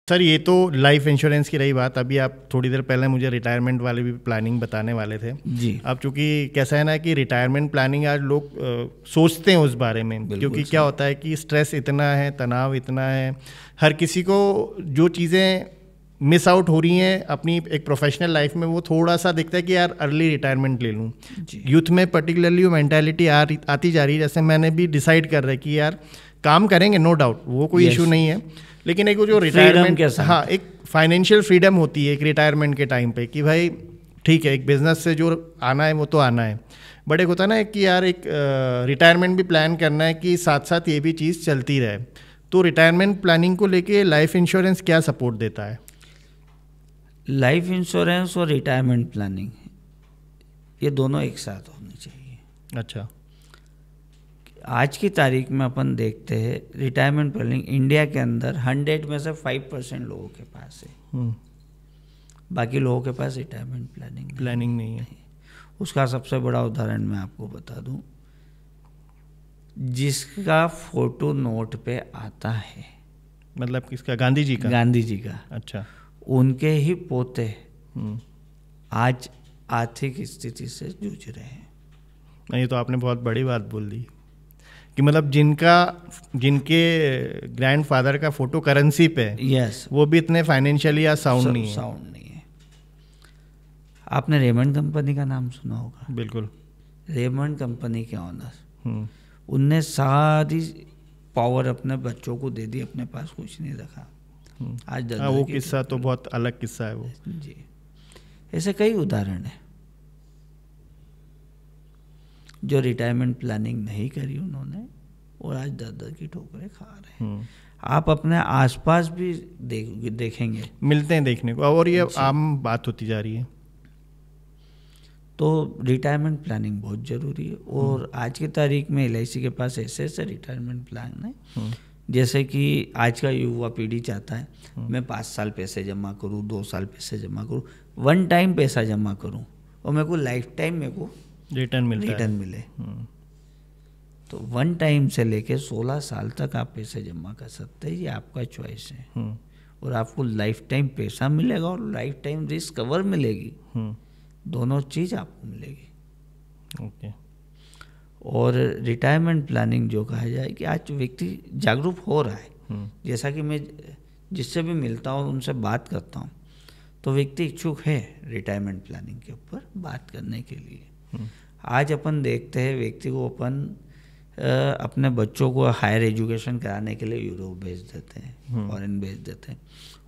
Sir ये तो life insurance की रही बात। अभी आप थोड़ी देर पहले मुझे रिटायरमेंट वाले भी प्लानिंग बताने वाले थे जी। अब चूंकि कैसा है ना कि रिटायरमेंट प्लानिंग आज लोग सोचते हैं उस बारे में, क्योंकि क्या होता है कि स्ट्रेस इतना है, तनाव इतना है, हर किसी को जो चीज़ें मिस आउट हो रही हैं अपनी एक प्रोफेशनल लाइफ में, वो थोड़ा सा दिखता है कि यार अर्ली रिटायरमेंट ले लूँ। यूथ में पर्टिकुलरली वो मैंटेलिटी आती जा रही है। जैसे मैंने भी डिसाइड कर रहा है कि यार काम करेंगे, नो डाउट वो कोई इशू नहीं है, लेकिन एक वो जो रिटायरमेंट, हाँ, एक फाइनेंशियल फ्रीडम होती है एक रिटायरमेंट के टाइम पे कि भाई ठीक है एक बिजनेस से जो आना है वो तो आना है, बट एक होता है ना कि यार एक रिटायरमेंट भी प्लान करना है कि साथ साथ ये भी चीज़ चलती रहे। तो रिटायरमेंट प्लानिंग को लेके लाइफ इंश्योरेंस क्या सपोर्ट देता है? लाइफ इंश्योरेंस और रिटायरमेंट प्लानिंग ये दोनों एक साथ होनी चाहिए। अच्छा। आज की तारीख में अपन देखते हैं रिटायरमेंट प्लानिंग इंडिया के अंदर 100 में से 5% लोगों के पास है। बाकी लोगों के पास रिटायरमेंट प्लानिंग नहीं है। उसका सबसे बड़ा उदाहरण मैं आपको बता दूं, जिसका फोटो नोट पे आता है, मतलब किसका? गांधी जी का? गांधी जी का। अच्छा। उनके ही पोते आज आर्थिक स्थिति से जूझ रहे हैं। नहीं, तो आपने बहुत बड़ी बात बोल दी कि मतलब जिनके ग्रैंडफादर का फोटो करेंसी पे है, यस, वो भी इतने फाइनेंशियली या साउंड नहीं है। आपने रेमंड कंपनी का नाम सुना होगा। बिल्कुल। रेमंड कंपनी के ऑनर, उनने सारी पावर अपने बच्चों को दे दी, अपने पास कुछ नहीं रखा। आज वो किस्सा तो बहुत अलग किस्सा है वो। जी, ऐसे कई उदाहरण हैं जो रिटायरमेंट प्लानिंग नहीं करी उन्होंने और आज दर की ठोकरें खा रहे हैं। आप अपने आसपास भी देखेंगे, मिलते हैं देखने को, और ये आम बात होती जा रही है। तो रिटायरमेंट प्लानिंग बहुत ज़रूरी है। और आज की तारीख में LIC के पास ऐसे ऐसे रिटायरमेंट प्लान है, जैसे कि आज का युवा पीढ़ी चाहता है मैं 5 साल पैसे जमा करूँ, 2 साल पैसे जमा करूँ, वन टाइम पैसा जमा करूँ और मेरे को लाइफ टाइम मेरे को रिटर्न मिले। तो वन टाइम से लेके 16 साल तक आप पैसे जमा कर सकते हैं, ये आपका चॉइस है। और आपको लाइफ टाइम पैसा मिलेगा और लाइफ टाइम रिस्क कवर मिलेगी, दोनों चीज़ आपको मिलेगी। ओके। और रिटायरमेंट प्लानिंग जो कहा जाए कि आज व्यक्ति जागरूक हो रहा है। जैसा कि मैं जिससे भी मिलता हूँ उनसे बात करता हूँ तो व्यक्ति इच्छुक है रिटायरमेंट प्लानिंग के ऊपर बात करने के लिए। आज अपन देखते हैं व्यक्ति को अपन अपने बच्चों को हायर एजुकेशन कराने के लिए यूरोप भेज देते हैं, फॉरेन भेज देते हैं,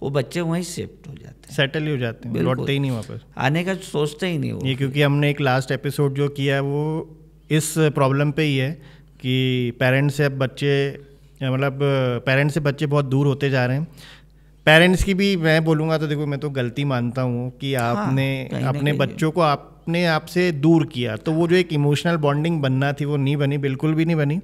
वो बच्चे वहीं शिफ्ट हो जाते हैं, सेटल ही हो जाते हैं, लौटते ही नहीं वापस, आने का सोचते ही नहीं वो। ये क्योंकि हमने एक लास्ट एपिसोड जो किया है वो इस प्रॉब्लम पे ही है कि पेरेंट्स से बच्चे बहुत दूर होते जा रहे हैं। पेरेंट्स की भी मैं बोलूँगा तो देखो, मैं तो गलती मानता हूँ कि आपने अपने बच्चों को अपने आप से दूर किया, तो वो जो एक इमोशनल बॉन्डिंग बनना थी वो नहीं बनी, बिल्कुल भी नहीं बनी।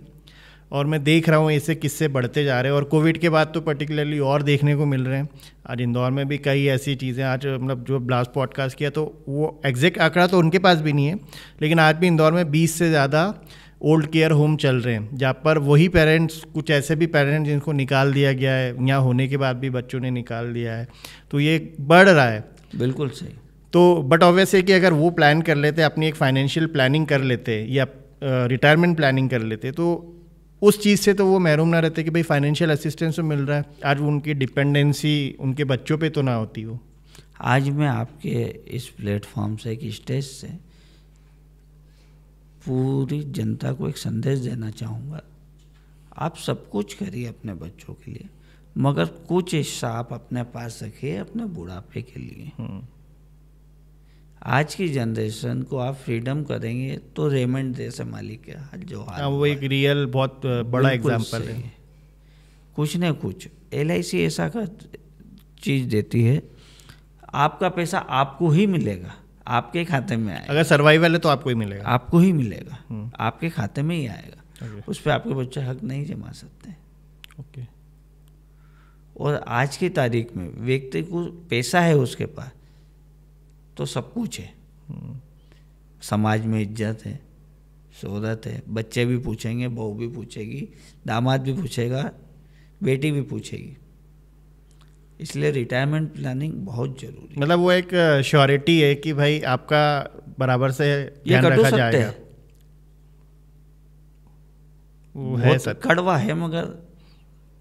और मैं देख रहा हूँ ऐसे किस्से बढ़ते जा रहे हैं, और कोविड के बाद तो पर्टिकुलरली और देखने को मिल रहे हैं। आज इंदौर में भी कई ऐसी चीज़ें, आज मतलब जो ब्लास्ट पॉडकास्ट किया तो वो एग्जैक्ट आंकड़ा तो उनके पास भी नहीं है, लेकिन आज भी इंदौर में 20 से ज़्यादा ओल्ड केयर होम चल रहे हैं, जहाँ पर वही पेरेंट्स, कुछ ऐसे भी पेरेंट्स जिनको निकाल दिया गया है, यहाँ होने के बाद भी बच्चों ने निकाल दिया है, तो ये बढ़ रहा है। बिल्कुल सही। तो बट ऑब्वियस है कि अगर वो प्लान कर लेते, अपनी एक फाइनेंशियल प्लानिंग कर लेते या रिटायरमेंट प्लानिंग कर लेते, तो उस चीज़ से तो वो महरूम ना रहते कि भाई फाइनेंशियल असिस्टेंस तो मिल रहा है, आज उनकी डिपेंडेंसी उनके बच्चों पे तो ना होती वो। आज मैं आपके इस प्लेटफॉर्म से, एक स्टेज से पूरी जनता को एक संदेश देना चाहूँगा, आप सब कुछ करिए अपने बच्चों के लिए, मगर कुछ हिस्सा आप अपने पास रखिए अपने बुढ़ापे के लिए। आज की जनरेशन को आप फ्रीडम करेंगे तो रेमंड जैसे मालिक के हाथ जो हाथ, वो एक रियल बहुत बड़ा एग्जाम्पल है। कुछ न कुछ LIC ऐसा का चीज़ देती है, आपका पैसा आपको ही मिलेगा, आपके खाते में आएगा। अगर सर्वाइवल है तो आपको ही मिलेगा, आपको ही मिलेगा, आपके खाते में ही आएगा। उस पर आपके बच्चे हक नहीं जमा सकते। ओके। और आज की तारीख में व्यक्ति को पैसा है उसके पास तो सब कुछ है, समाज में इज्जत है, शोहरत है, बच्चे भी पूछेंगे, बहू भी पूछेगी, दामाद भी पूछेगा, बेटी भी पूछेगी। इसलिए रिटायरमेंट प्लानिंग बहुत जरूरी है। मतलब वो एक श्योरिटी है कि भाई आपका बराबर से ये ध्यान रखा जाएगा। है वो है सच, कड़वा है मगर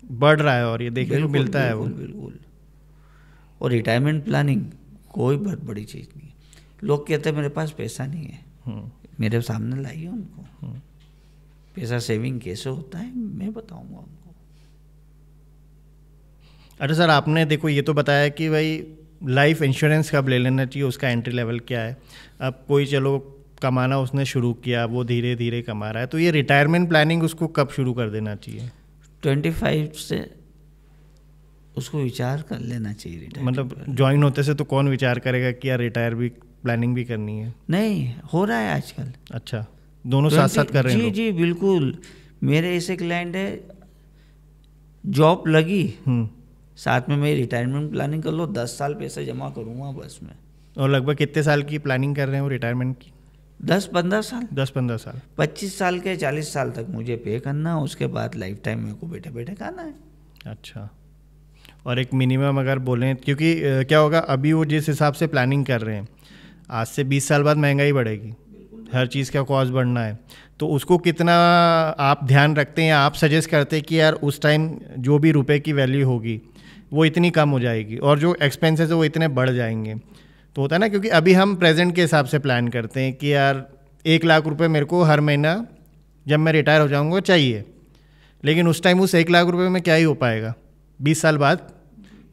बढ़ रहा है और ये देखने को मिलता है वो। बिल्कुल। और रिटायरमेंट प्लानिंग कोई बहुत बड़ी चीज़ नहीं है। लोग कहते हैं मेरे पास पैसा नहीं है, मेरे सामने लाइए उनको, पैसा सेविंग कैसे होता है मैं बताऊंगा उनको। अच्छा सर, आपने देखो ये तो बताया कि भाई लाइफ इंश्योरेंस कब ले लेना चाहिए, उसका एंट्री लेवल क्या है। अब कोई चलो कमाना उसने शुरू किया, वो धीरे धीरे कमा रहा है, तो ये रिटायरमेंट प्लानिंग उसको कब शुरू कर देना चाहिए? 25 से उसको विचार कर लेना चाहिए। मतलब ज्वाइन होते से तो कौन विचार करेगा कि यार रिटायर भी प्लानिंग भी करनी है? नहीं, हो रहा है आजकल। अच्छा, दोनों साथ साथ कर रहे हैं? जी बिल्कुल। मेरे ऐसे क्लाइंट है, जॉब लगी साथ में मैं रिटायरमेंट प्लानिंग कर लो, 10 साल पैसे जमा करूंगा बस में। और लगभग कितने साल की प्लानिंग कर रहे हैं वो रिटायरमेंट की? 10-15 साल। 10-15 साल। 25 साल के 40 साल तक मुझे पे करना, उसके बाद लाइफ टाइम मेरे को बैठे बैठे खाना है। अच्छा, और एक मिनिमम अगर बोलें, क्योंकि क्या होगा अभी वो जिस हिसाब से प्लानिंग कर रहे हैं, आज से 20 साल बाद महंगाई बढ़ेगी, हर चीज़ का कॉस्ट बढ़ना है, तो उसको कितना आप ध्यान रखते हैं या आप सजेस्ट करते हैं कि यार उस टाइम जो भी रुपए की वैल्यू होगी वो इतनी कम हो जाएगी और जो एक्सपेंसेस है वो इतने बढ़ जाएंगे? तो होता है ना, क्योंकि अभी हम प्रेजेंट के हिसाब से प्लान करते हैं कि यार 1 लाख रुपए मेरे को हर महीना जब मैं रिटायर हो जाऊंगा चाहिए, लेकिन उस टाइम उस 1 लाख रुपए में क्या ही हो पाएगा 20 साल बाद।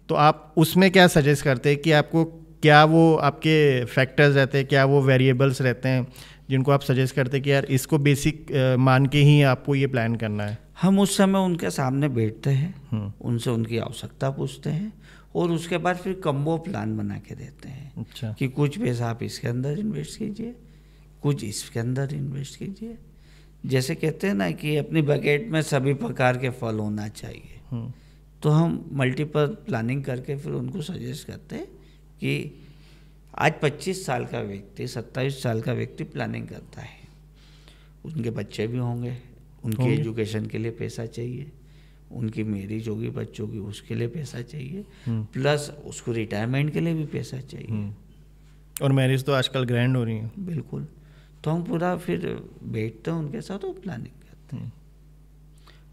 तो आप उसमें क्या सजेस्ट करते हैं कि आपको क्या वो आपके फैक्टर्स रहते हैं, क्या वो वेरिएबल्स रहते हैं जिनको आप सजेस्ट करते हैं कि यार इसको बेसिक मान के ही आपको ये प्लान करना है? हम उस समय उनके सामने बैठते हैं, उनसे उनकी आवश्यकता पूछते हैं और उसके बाद फिर कम्बो प्लान बना के देते हैं। अच्छा। कि कुछ पैसा आप इसके अंदर इन्वेस्ट कीजिए, कुछ इसके अंदर इन्वेस्ट कीजिए। जैसे कहते हैं ना कि अपनी बकेट में सभी प्रकार के फल होना चाहिए, तो हम मल्टीपल प्लानिंग करके फिर उनको सजेस्ट करते हैं कि आज 25 साल का व्यक्ति, 27 साल का व्यक्ति प्लानिंग करता है, उनके बच्चे भी होंगे, उनकी एजुकेशन के लिए पैसा चाहिए, उनकी मैरिज होगी बच्चों की उसके लिए पैसा चाहिए, प्लस उसको रिटायरमेंट के लिए भी पैसा चाहिए। और मैरिज तो आजकल ग्रैंड हो रही है। बिल्कुल। तो हम पूरा फिर बैठते हैं उनके साथ और प्लानिंग करते हैं।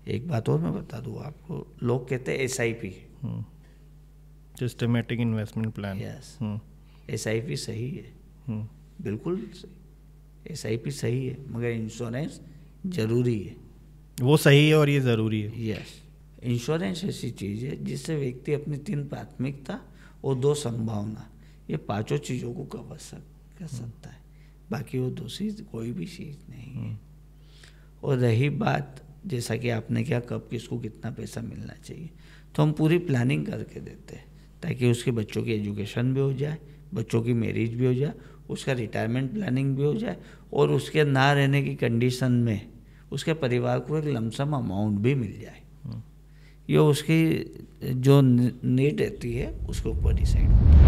एक बात और मैं बता दूँ आपको, लोग कहते हैं SIP, systematic investment plan. Yes, SIP सही है, बिल्कुल सही, SIP सही है, मगर इंश्योरेंस जरूरी है। वो सही है और ये ज़रूरी है। यस, इंश्योरेंस ऐसी चीज़ है जिससे व्यक्ति अपनी 3 प्राथमिकता और 2 संभावना, ये 5 चीज़ों को कवर कर सकता है, बाकी वो दूसरी कोई भी चीज़ नहीं है। और रही बात जैसा कि आपने क्या, कब किसको कितना पैसा मिलना चाहिए, तो हम पूरी प्लानिंग करके देते हैं ताकि उसके बच्चों की एजुकेशन भी हो जाए, बच्चों की मैरिज भी हो जाए, उसका रिटायरमेंट प्लानिंग भी हो जाए और उसके ना रहने की कंडीशन में उसके परिवार को एक लमसम अमाउंट भी मिल जाए। ये उसकी जो नीड रहती है उसके ऊपर डिसाइड होता है।